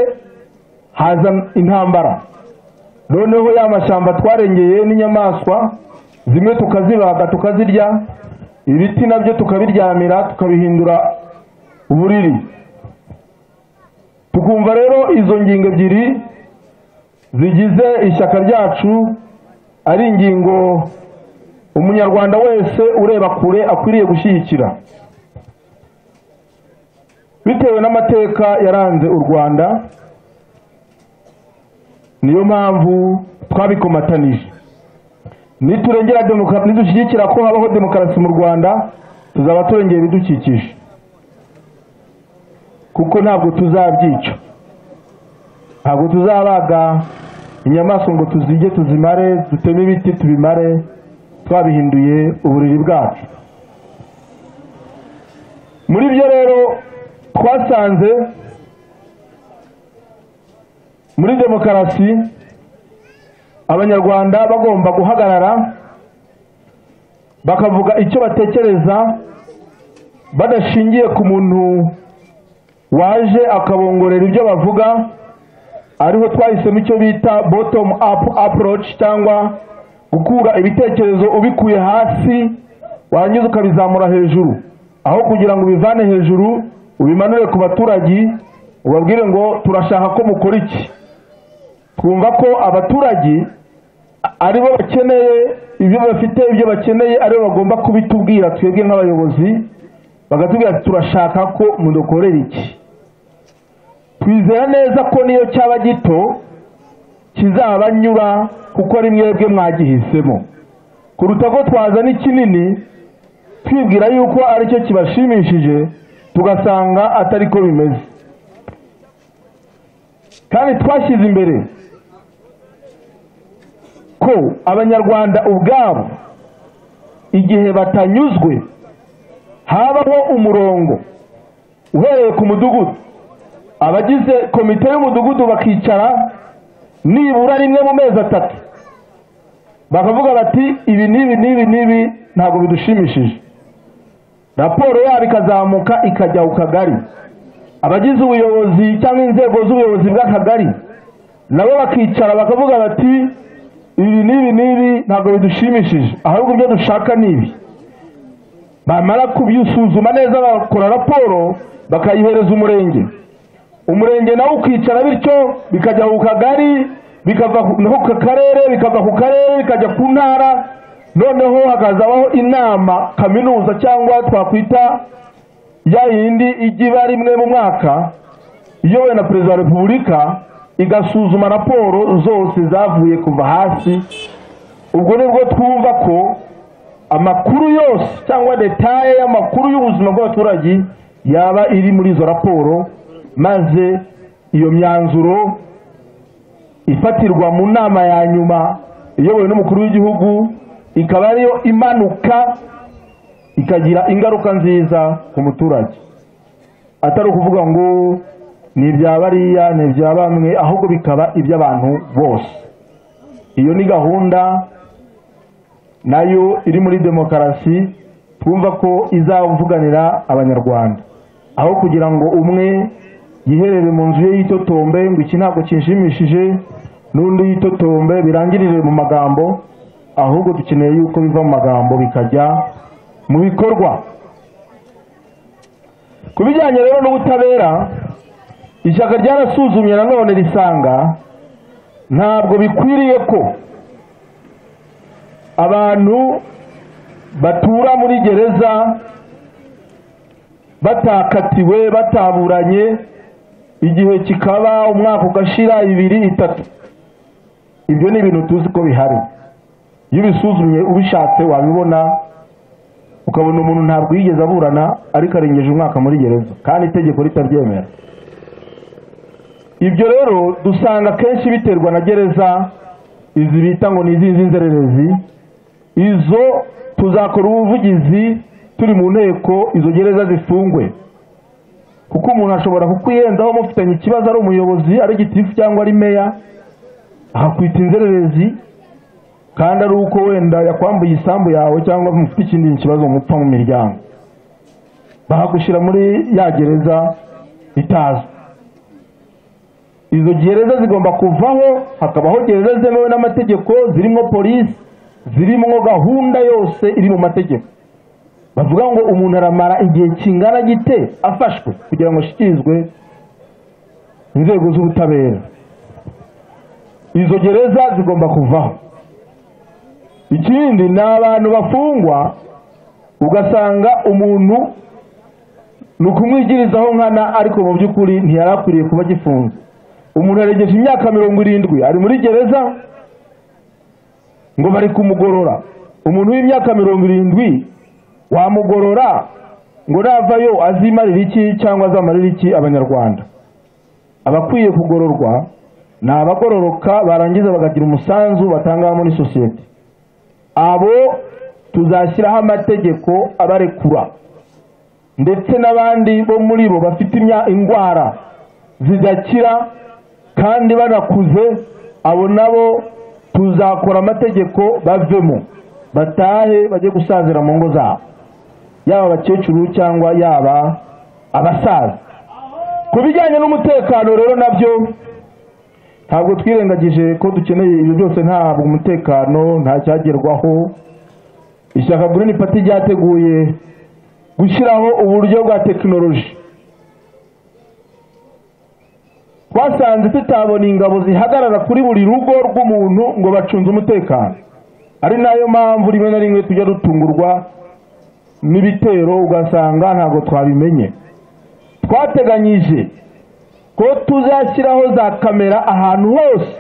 haza intambara. Noneho ya mashyamba twarengeye n'inyamaswa zimwe tukazibaga tukazirya, ibiti nabyo tukabiryamira tukabihindura uburiri. Tukumva rero izo ngingo ebyiri zigize ishyaka ryacu ari ingingo umunyarwanda wese ureba kure akwiriye gushyigikira, bitewe n'amateka yaranze u Rwanda. Niyo mpamvu twabikomatanije. Niturengera demokarasi, nidushyigikira ko habaho demokarasi mu Rwanda, tuzaba turengera ibidukikije, kuko ntabwo tuzabyica. Ntabwo tuzabaga inyamaswa ngo tuzige tuzimare, duteme ibiti tubimare, twabihinduye uburiri bwacu. Muri byo rero twasanze muri demokarasi abanyarwanda bagomba guhagarara bakavuga icyo batekereza badashingiye ku muntu waje akabongorera ibyo bavuga. Ariho twahisemo icyo bita bottom up approach, cyangwa gukura ibitekerezo ubikuye hasi warangiza ukabizamura hejuru, aho kugira ngo ubivane hejuru ubimanure ku baturage ubabwire ngo turashaka ko mukora iki. Twumva ko abaturage aribo bakeneye ibyo bafite, ibyo bakeneye aribo bagomba kubitubwira twebwe nk'abayobozi, bagatubwira turashaka ko mudukorera iki. Twizera neza ko niyo cyaba gito kizabanyura, kuko ari mwebwe mwagihisemo, kuruta ko twazana ikinini twibwira yuko aricyo kibashimishije tugasanga atari ko bimeze. Kandi twashyize imbere ko abanyarwanda ubwabo igihe batanyuzwe habaho umurongo uhereye ku mudugudu, abagize komite y'umudugudu bakicara nibura rimwe mu mezi 3 bakavuga bati ibi n'ibi ntabwo bidushimishije. Raporo yabo ikazamuka ikajya ku kagari, abagize ubuyobozi cyangwa inzego z'ubuyobozi bw'akagari nabo bakicara bakavuga bati ibi n'ibi ntabwo bidushimishije, ahubwo ibyo dushaka nibi. Bamara kubyusuzuma neza bakora raporo bakayihereza umurenge, umurenge nawo ukicara, bityo bikajya ku kagari, bikava ku karere, bikava ku karere bikajya ku ntara, noneho hakazabaho inama kaminuza cyangwa twakwita ya yindi igiba rimwe mu mwaka iyobowe na perezida wa repubulika, igasuzuma raporo zose zavuye kuva hasi. Ubwo nibwo twumva ko amakuru yose cyangwa detaye y'amakuru y'ubuzima bw'abaturage yaba iri muri izo raporo, maze iyo myanzuro ifatirwa mu nama ya nyuma iyobowe n'umukuru w'igihugu, ikaba ariyo imanuka ikagira ingaruka nziza ku muturage, atari ukuvuga ngo ni ibya bariya ni ibya bamwe, ahubwo bikaba iby'abantu bose. Iyo ni gahunda nayo iri muri demokarasi twumva ko izavuganira abanyarwanda, aho kugira ngo umwe yiherere mu nzu ye yitotombe ngo iki ntabwo kinshimishije n'undi yitotombe birangirire mu magambo, ahubwo dukeneye yuko biva mu magambo bikajya mu bikorwa. Ku bijyanye rero n'ubutabera, ishyaka ryarasuzumye nanone risanga ntabwo bikwiriye ko abantu batura muri gereza batakatiwe bataburanye, igihe kikaba umwaka ugashira 2, 3. Ibyo ni ibintu tuzi ko bihari. Iyo ubisuzumye ubishatse wabibona, ukabona umuntu ntabwo yigeze aburana ariko arengeje umwaka muri gereza kandi itegeko ritabyemera. Ibyo rero dusanga kenshi biterwa na gereza izi bita ngo ni izinzi nzererezi. Izo tuzakora ubuvugizi turi mu nteko izo gereza zifungwe, kuko umuntu ashobora kukwiyenzaho mufitanye ikibazo ari umuyobozi, ari gitifu cyangwa ari meya, akakwita inzererezi kandi ari uko wenda yakwambuye isambu yawe cyangwa mufite ikindi kibazo mupfa mu miryango, bahagushyira muri ya gereza itazwi. Izo gereza zigomba kuvaho, hakabaho gereza zemewe n'amategeko, zirimo polisi, zirimo gahunda yose iri mu mategeko. Bavuga ngo umuntu aramara igihe kingana gite afashwe kugira ngo ashyikirizwe inzego z'ubutabera. Izo gereza zigomba kuvaho. Ikindi ni abantu bafungwa ugasanga umuntu ni ukumwigirizaho nkana, ariko mu by'ukuri ntiyarakwiriye kuba gifunze. Umuntu aregeje imyaka 70 ari muri gereza ngo bari kumugorora. Umuntu w'imyaka 70 wamugorora ngo navayo azimarira iki cyangwa azamarira iki abanyarwanda? Abakwiye kugororwa ni abagororoka barangiza bagagira umusanzu batanga muri sosiyete. Abo tuzashyiraho amategeko abarekura, ndetse n'abandi bo muri bo bafite indwara zidakira kandi banakuze, abo nabo tuzakora amategeko bavemo batahe bajye gusazira mu ngo zabo, yaba abakecuru cyangwa yaba abasaza. Ku bijyanye n'umutekano rero nabyo ntabwo twirengagije ko dukeneye ibyo byose. Ntabwo umutekano nta cyagerwaho. Ishyaka Green Party ryateguye gushyiraho uburyo bwa tekinoloji. Twasanze tutabona ingabo zihagarara kuri buri rugo rw'umuntu ngo bacunze umutekano, ari nayo mpamvu rimwe na rimwe tujya dutungurwa n'ibitero ugasanga ntabwo twabimenye. Twateganyije ko tuzashyiraho za kamera ahantu hose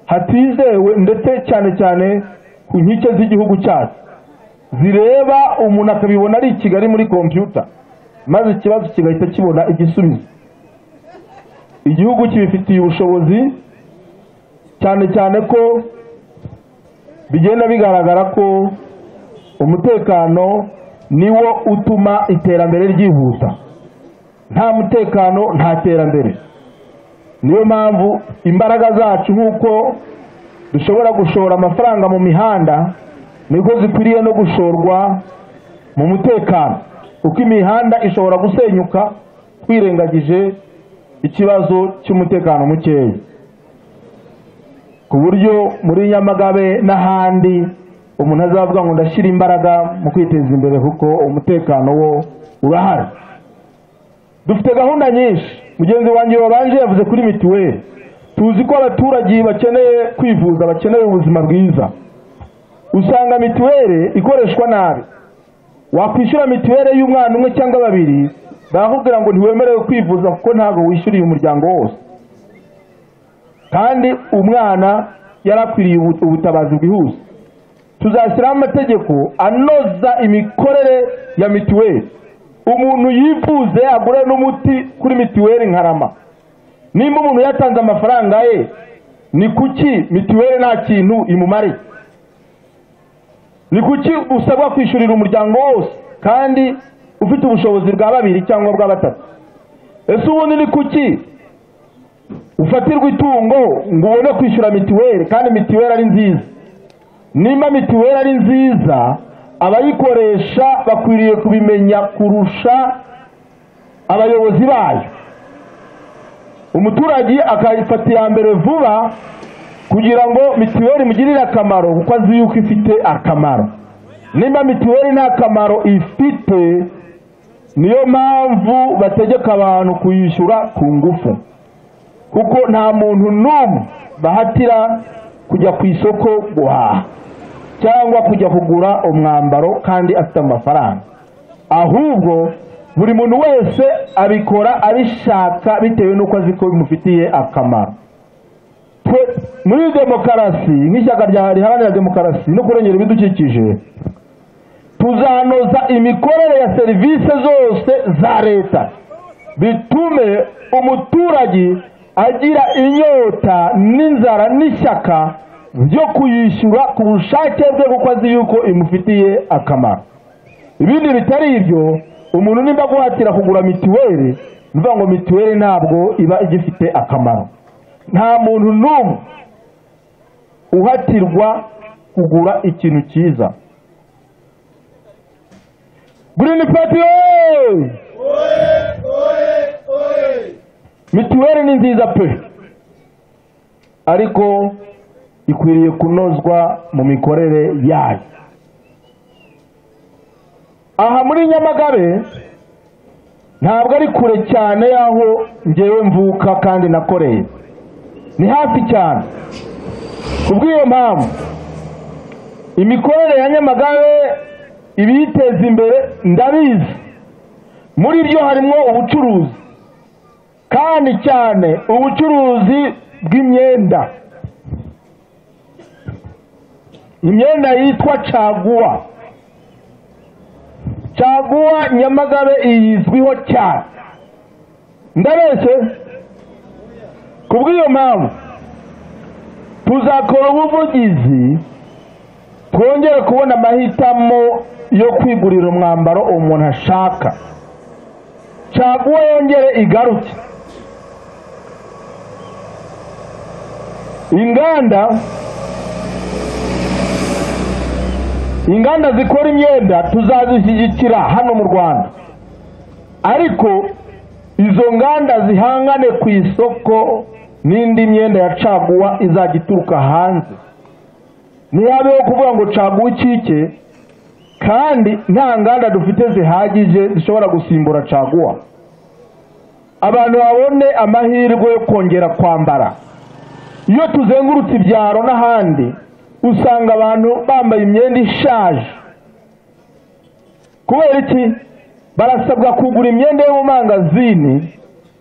hatizewe, ndetse cyane cyane ku nkike z'igihugu cyacu, zireba umuntu akabibona ari i Kigali muri kompiyuta, maze ikibazo kigahita kibona igisubizo. Igihugu kibifitiye ubushobozi, cyane cyane ko bigenda bigaragara ko umutekano niwo utuma iterambere ryihuta. Nta mutekano nta terambere. Niyo mpamvu imbaraga zacu nk'uko dushobora gushora amafaranga mu mihanda, niko zikwiriye no gushorwa mu mutekano, kuko imihanda ishobora gusenyuka twirengagije ikibazo cy'umutekano mukeya, ku buryo muri Nyamagabe n'ahandi umuntu azavuga ngo ndashyira imbaraga mu kwiteza imbere kuko umutekano wo urahari. Dufite gahunda nyinshi. Mugenzi wanjye wabanje yavuze kuri mituweli. Tuzi ko abaturage bakeneye kwivuza, bakeneye ubuzima bwiza. Usanga mituweli ikoreshwa nabi. Wakwishyura mituweli y'umwana umwe cyangwa babiri, bakubwira ngo ntiwemerewe kwivuza kuko ntabwo wishyuriye umuryango wose, kandi umwana yarakwiriye ubutabazi bwihuse. Tuzashyiraho amategeko anoza imikorere ya mituweli. Umuntu yivuze agure n'umuti kuri mituweli nkarama. Nimba umuntu yatanze amafaranga ye ni kuki mituweli nta kintu imumariye? Ni kuki usabwa kwishyurira umuryango wose kandi ufite ubushobozi bwa 2 cyangwa bwa 3? Ese ubundi ni kuki ufatirwa itungo ngo ubone kwishyura mituweli kandi mituweli ari nziza? Nimba mituweli ari nziza, abayikoresha bakwiriye kubimenya kurusha abayobozi bayo. Umuturage akayifatira mbere vuba kugira ngo mituweli mugirire akamaro, kuko azi yuko ifite akamaro. Nimba mituweli nta kamaro ifite, niyo mpamvu bategeka abantu kuyishyura ku ngufu, kuko nta muntu n'umwe bahatira kujya ku isoko guhaha cyangwa kujya kugura umwambaro kandi afite amafaranga. Ahubwo buri muntu wese abikora abishaka bitewe n'uko azi ko bimufitiye akamaro. Muri demokarasi, nk'ishyaka riharanira demokarasi no kurengera ibidukikije, tuzanoza imikorere ya serivisi zose za leta, bitume umuturage agira inyota n'inzara n'ishyaka byo kuyishyura ku bushake bwe kuko azi yuko imufitiye akamaro. Ibindi bitari ibyo, umuntu nimba guhatira kugura mituweli, mvuga ngo mituweli ntabwo iba igifite akamaro. Nta muntu n'umwe uhatirwa kugura ikintu cyiza. Green Party mituweli ni nziza pe, ariko ikwiriye kunozwa mu mikorere yayo. Aha muri Nyamagabe ntabwo ari kure cyane yaho ngewe mvuka kandi nakoreye, ni hafi cyane. Kubw'iyo mpamvu imikorere ya Nyamagabe ibiteza imbere ndabizi. Muri byo harimo ubucuruzi, kandi cyane ubucuruzi bw'imyenda. Imyenda yitwa caguwa. Caguwa Nyamagabe izwiho cyane. Ndabese kubw'iyo mpamvu tuzakora ubuvugizi twongere kubona amahitamo yo kwigurira umwambaro umuntu ashaka. Caguwa yongere igaruke. Inganda zikora imyenda tuzazishyigikira hano mu Rwanda, ariko izo nganda zihangane ku isoko n'indi myenda ya caguwa izajya ituruka hanze. Ntihabeho kuvuga ngo caguwa icike kandi nta nganda dufite zihagije zishobora gusimbura caguwa. Abantu babone amahirwe yo kongera kwambara. Iyo tuzengurutse ibyaro n'ahandi usanga abantu bambaye imyenda ishaje. Kubera iki? Barasabwa kugura imyenda yo mu mangazini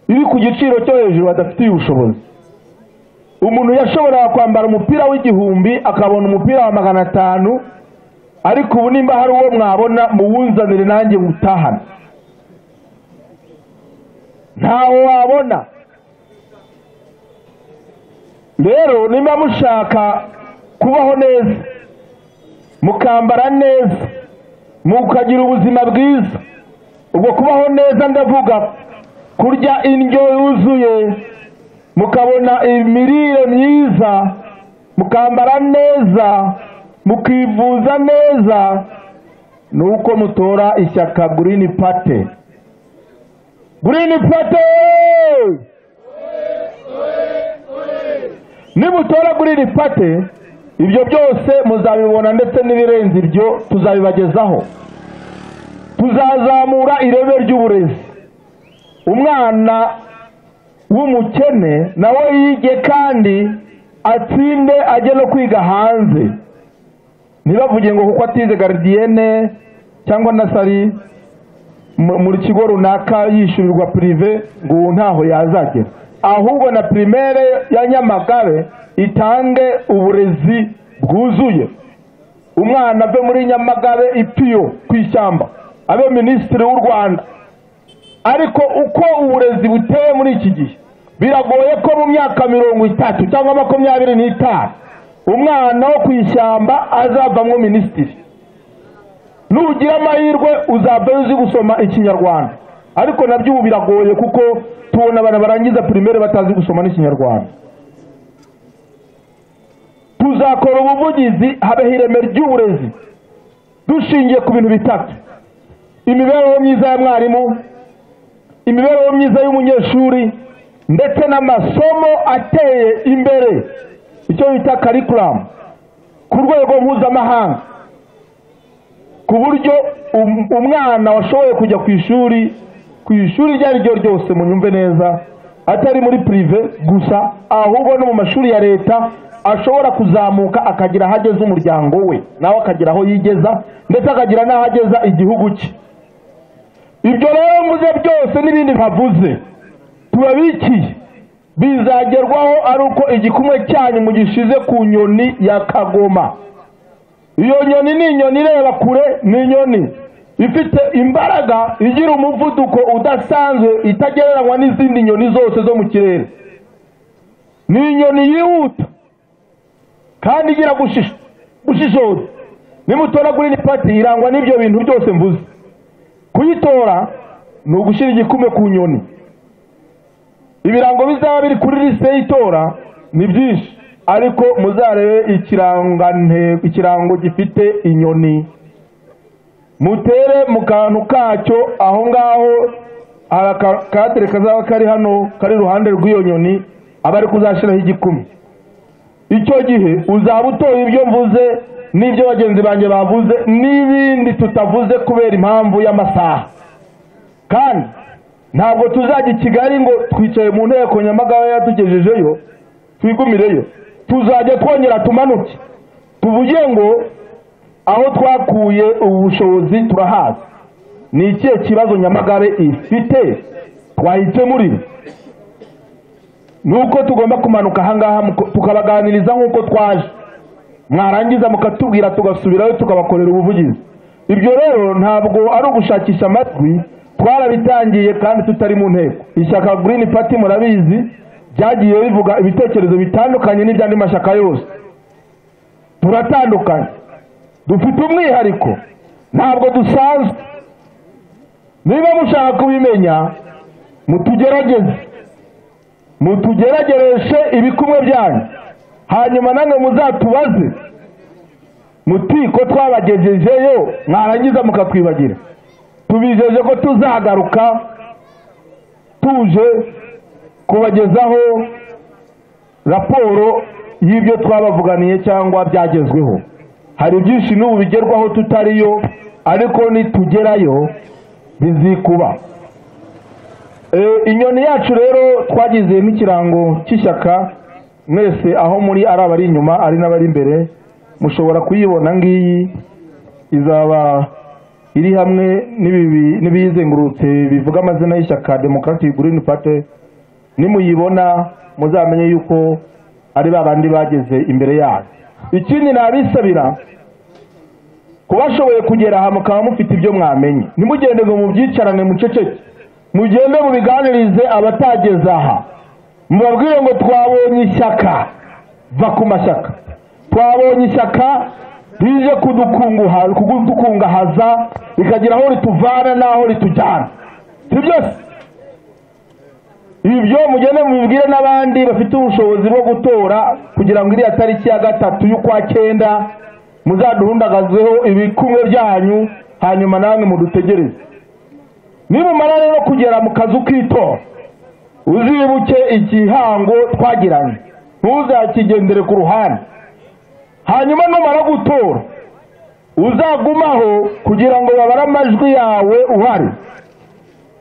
iri ku giciro cyo hejuru badafitiye ubushobozi. Umuntu yashobora kwambara umupira w'1000 akabona umupira wa 500, ariko ubu nimba hari uwo mwabona muwunzanire nanjye mutahana. Ntaho wabona. Rero nimba mushaka kubaho neza, mukambara neza, mukagira ubuzima bwiza, ubwo kubaho neza ndavuga kurya indyo yuzuye, mukabona imirire myiza, mukambara neza, mukivuza neza, nuko mutora ishyaka Green Party. Green Party! Nimutora Green Party, ibyo byose muzabibona ndetse n'ibirenze ibyo tuzabibagezaho. Tuzazamura ireme ry'uburezi. Umwana w'umukene nawe yige kandi atsinde ajye no kwiga hanze. Ntibavuge ngo kuko atize gardienne cyangwa nasari muri kigo runaka yishyurirwa prive ngo ntaho yazagera. Ahubwo na primaire ya Nyamagabe itange uburezi bwuzuye. Umwana ave muri Nyamagabe ipiyo kwishyamba abe ministre w'u Rwanda. Ariko uko uburezi buteye muri iki gihe, biragoye ko mu myaka 30 cyangwa 25 umwana wo ku ishyamba azavamwo minisitiri. Nugira amahirwe uzaba uzi gusoma ikinyarwanda, ariko nabyo ubu biragoye kuko tubona abana barangiza primaire batazi gusoma n'ikinyarwanda. Tuzakora ubuvugizi habeho ireme ry'uburezi dushingiye ku bintu bitatu: imibereho myiza ya mwarimu, imibereho myiza y'umunyeshuri, ndetse n'amasomo ateye imbere, icyo bita curriculum ku rwego mpuzamahanga, ku buryo umwana washoboye kujya ku ishuri iryo ari ryo ryose, munyumve neza, atari muri prive gusa, ahubwo no mu mashuri ya leta ashobora kuzamuka akagira aho ageza umuryango we, nawe akagira aho yigeza, ndetse akagira n'aho ageza igihugu cye. Ibyo rero mvuze byose n'ibindi nkavuze tubabikiye bizagerwaho ari uko igikumwe cyanyu mugishize ku nyoni ya Kagoma. Iyo nyoni ni inyoni ireba kure, ni inyoni ifite imbaraga, igira umuvuduko udasanzwe, itagereranywa n'izindi nyoni zose zo mu kirere. Ni inyoni yihuta kandi igira gushishoza. Nimutora Green Party irangwa n'ibyo bintu byose mvuze. Kuyitora ni ugushyira igikumwe ku nyoni. Ibirango bizaba biri kuri liste y'itora ni byinshi, ariko muzarebe ikirango gifite inyoni, mutere mu kantu kacyo aho ngaho, akatere kazaba kari hano kari iruhande rw'iyo nyoni, abari kuzashyiraho igikumwe. Icyo gihe uzaba utoye ibyo mvuze n'ibyo bagenzi banjye bavuze n'ibindi tutavuze kubera impamvu y'amasaha. Kandi ntabwo tuzajya i Kigali ngo twicaye mu nteko Nyamagabe yatugejejeyo twigumireyo, tuzajya twongera tumanuke tuvuge ngo aho twakuye ubushobozi turahaza. Ni ikihe kibazo Nyamagabe ifite twahitse muri? Nuko tugomba kumanuka ahangaha tukabaganiriza nk'uko twaje, mwarangiza mukatubwira tugasubirayo tukabakorera ubuvugizi. Ibyo rero ntabwo ari ugushakisha amatwi, twarabitangiye kandi tutari mu nteko. Ishyaka Green Party murabizi byagiye bivuga ibitekerezo bitandukanye n'ibyandi mashyaka yose. Turatandukanye, dufite umwihariko, ntabwo dusanzwe. Niba mushaka kubimenya mutugeragereshe ibikumwe byanyu, hanyuma namwe muzatubaze muti ko twabagejejeyo mwarangiza mukatwibagira. Tubijeje ko tuzagaruka tuje kubagezaho raporo y'ibyo twabavuganiye cyangwa byagezweho. Hari byinshi n'ubu bigerwaho tutariyo, ariko nitugerayo bizikuba. Inyoni yacu rero twagize n'ikirango cy'ishyaka, mwese aho muri ari abari inyuma ari n'abari imbere mushobora kuyibona. Ngiyi izaba iri hamwe n'ibiyizengurutse bivuga amazina y'ishyaka Democratic Green Party. Nimuyibona muzamenye yuko ari babandi bageze imbere yayo. Ikindi nabisabira kubashoboye kugera aha mukaba mufite ibyo mwamenye, nimugende ngo mubyicarane muceceke, mugende mubiganirize abatageze aha, mubabwire ngo twabonye ishyaka, va ku mashyaka, twabonye ishyaka rije kudukungahaza rikagira aho rituvana n'aho ritujyana. Si byose ibyo mugende mubibwire n'abandi bafite ubushobozi bwo gutora, kugira ngo iriya tariki ya 3 y'ukwa 9 muzaduhundagazeho ibikumwe byanyu, hanyuma namwe mudutegereze. Nimumara rero kugera mu kazu k'itora, uzibuke igihango twagiranye, ntuzakigendere ku ruhande. Hanyuma numara gutora uzagumaho kugira ngo babare amajwi yawe uhari,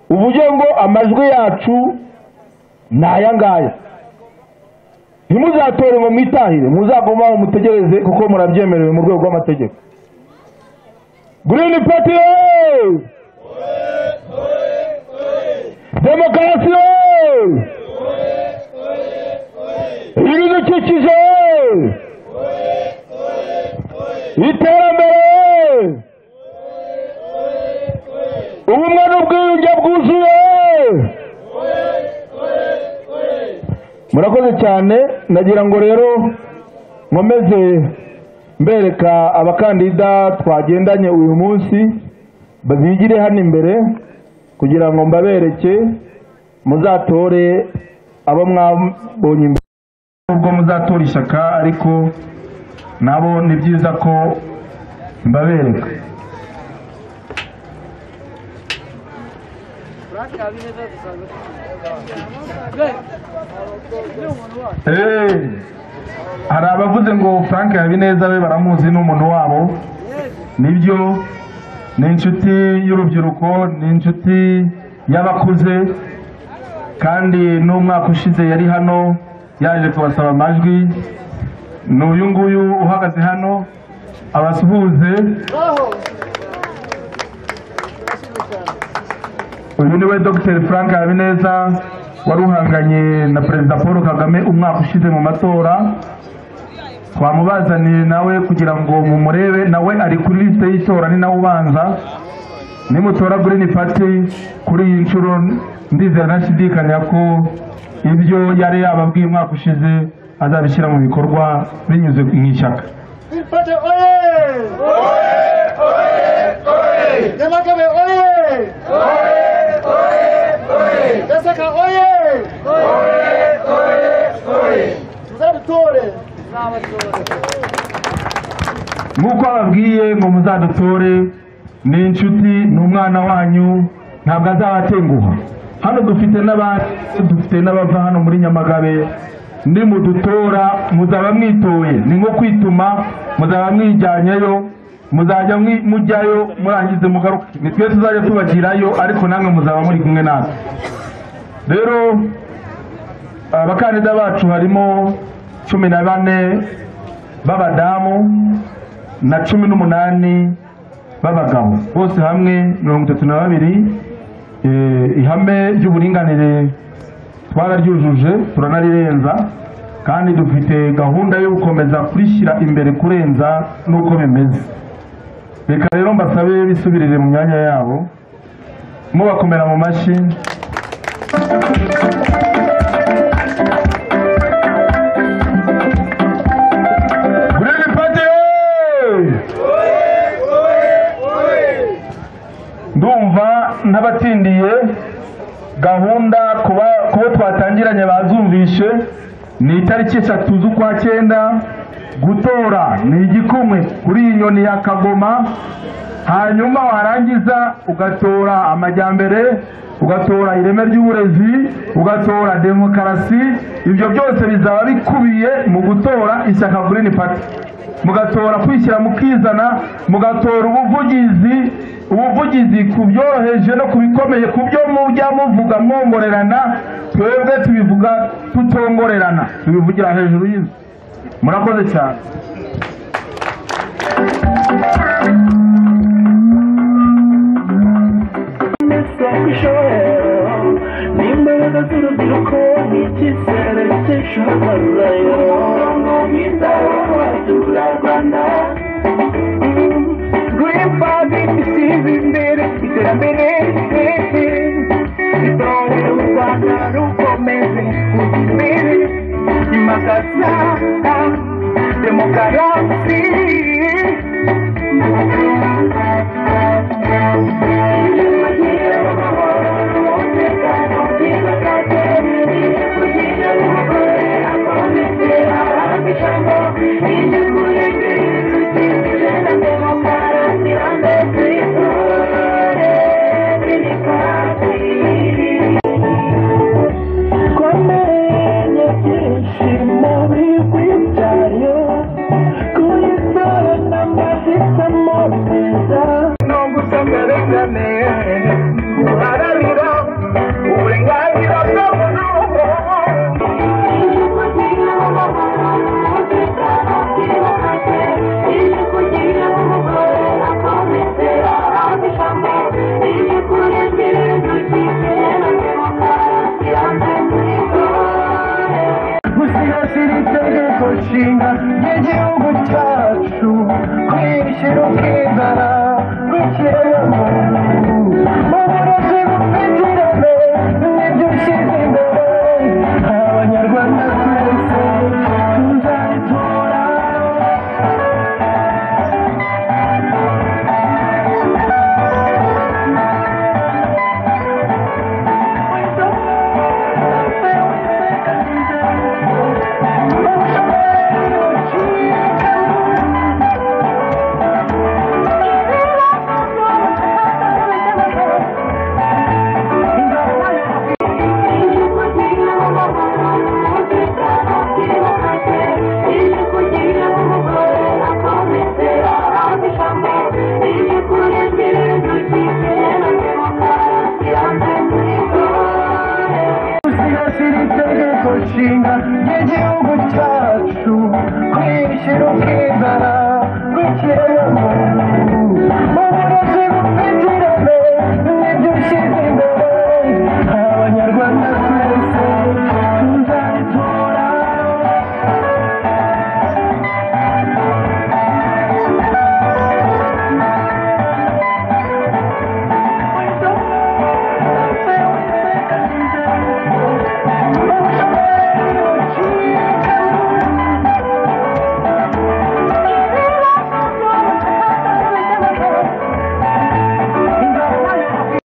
uvuge ngo amajwi yacu naya ngaya. Ntimuzatore ngo mwitahire, muzagumaho mutegereze kuko murabyemerewe mu rwego rw'amategeko. Green Party demokarasi ibidukikije iterambere ubumwe n'ubwiyunge bwuzuye murakoze cyane. Nagira ngo rero nkomeze mbereka abakandida twagendanye uyu munsi babigire hano imbere kugira ngo mbabereke muzatore abo mwabonye imbere. Ubwo muzatora ishyaka ariko nabo ni byiza ko mbabereka. Hari abavuze ngo Frank Habineza we baramuzi n'umuntu wabo. Nibyo, ni inshuti y'urubyiruko, ni inshuti y'abakuze, kandi n'umwaka ushize yari hano yaje kubasaba amajwi. N'uyu nguyu uhagaze hano abasuhuze. Uyu niwe Dr Frank Habineza wari uhanganye na Perezida Paul Kagame umwaka ushize mu matora. Twamubazaniye nawe kugira ngo mumurebe, nawe ari kuri liste y'itora, ni nawe ubanza. Nimutora Green Party kuri iyi nshuro ndizera ntashidikanya ko ibyo yari yababwiye umwaka ushize azabishyira mu bikorwa binyuze mu ishyaka. Nyamagabe oye! Gasaka oye! Muzadutore! Nk'uko ababwiye ngo muzadutore, ni inshuti, ni umwana wanyu, ntabwo azabatenguha. Hano dufite n'abava hano muri Nyamagabe. Nimudutora muzaba mwitoye, ni nko kwituma, muzaba mwijyanyeyo, muzajya mujyayo murangize mugaruka. Ni twe tuzajya tubagirayo, ariko namwe muzaba muri kumwe natwe. Rero abakandida bacu harimo 14 b'abadamu na 18 b'abagabo, bose hamwe 32. Ihame ry'uburinganire twararyujuje, turanarirenza, kandi dufite gahunda yo gukomeza kurishyira imbere kurenza n'uko bimeze. Reka rero mbasabe bisubirire mu myanya yabo, mubakomera mu mashyi. Green Party! Ndumva n'abatsindiye gahunda kuba twatangiranye bazumvishe. Ni itariki 3 z'ukwa 9. Gutora ni igikumwe kuri iyi nyoni ya Kagoma. Hanyuma warangiza ugatora amajyambere, ugatora ireme ry'uburezi, ugatora demokarasi. Ibyo byose bizaba bikubiye mu gutora ishyaka Green Party. Mugatora kwishyira mukizana, mugatora ubuvugizi ku byoroheje no kubikomeye, ku byo mujya muvuga mwongorerana, twebwe tubivuga tutongorerana, tubivugira hejuru y'inzu. Murakoze cyane. Green Party isize imbere iterambere, itorero u Rwanda rukomeze kujya imbere, imakaza demokarasi. Nshinga y'igihugu cyacu, kwishyira ukizana gushyiramo uburezi bufite ireme, nibyo ushyize imbere. Abanyarwanda nshinga y'igihugu cyacu kwishyira ukizana gukira